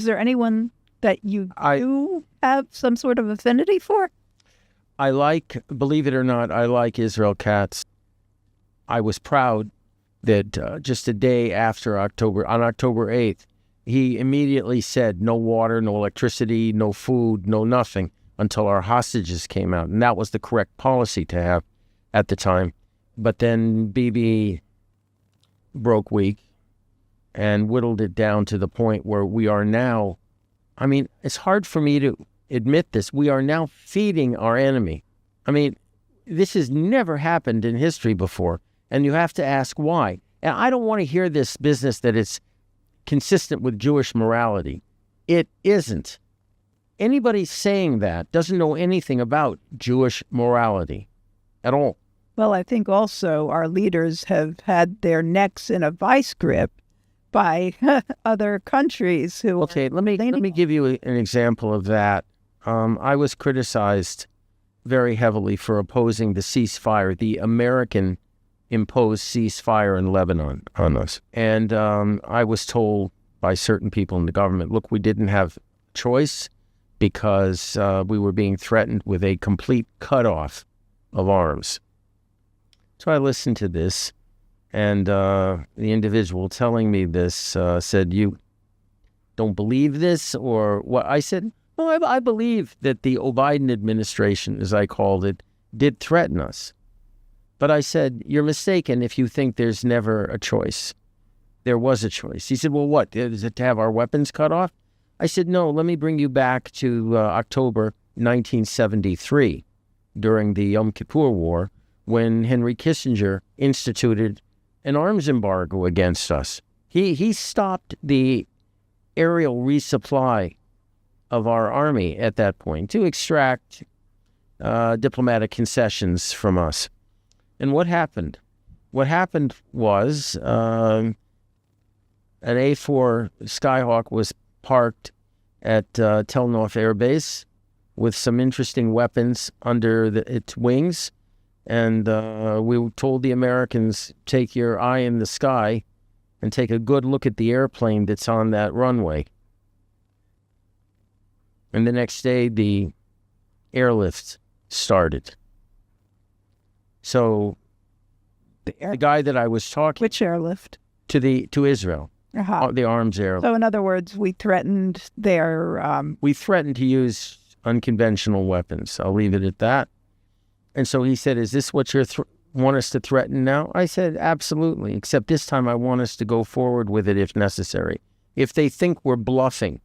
Is there anyone that you I- do have some sort of affinity for? I like, believe it or not, I like Israel Katz. I was proud that just a day after on October 8th, he immediately said no water, no electricity, no food, no nothing until our hostages came out. And that was the correct policy to have at the time. But then Bibi broke weak and whittled it down to the point where we are now. I mean, it's hard for me to admit this. We are now feeding our enemy. I mean, this has never happened in history before. And you have to ask why. And I don't want to hear this business that it's consistent with Jewish morality. It isn't. Anybody saying that doesn't know anything about Jewish morality at all. Well, I think also our leaders have had their necks in a vice grip by other countries who. Okay, let me give you an example of that. I was criticized very heavily for opposing the ceasefire, the American imposed ceasefire in Lebanon on us. And I was told by certain people in the government, look, we didn't have choice because we were being threatened with a complete cutoff of arms. So I listened to this, and the individual telling me this said, you don't believe this? Or what? I said, no, I believe that the Biden administration, as I called it, did threaten us. But I said, you're mistaken if you think there's never a choice. There was a choice. He said, well, what? Is it to have our weapons cut off? I said, no, let me bring you back to October 1973 during the Yom Kippur War when Henry Kissinger instituted an arms embargo against us. He stopped the aerial resupply of our army at that point to extract diplomatic concessions from us. And what happened? What happened was an A-4 Skyhawk was parked at Tel Nof Air Base with some interesting weapons under its wings. And we told the Americans, take your eye in the sky and take a good look at the airplane that's on that runway. And the next day, the airlift started. So the guy that I was talking Which airlift? to Israel, Uh-huh. the arms airlift. So in other words, we threatened their... We threatened to use unconventional weapons. I'll leave it at that. And so he said, is this what you want us to threaten now? I said, absolutely, except this time I want us to go forward with it if necessary. If they think we're bluffing,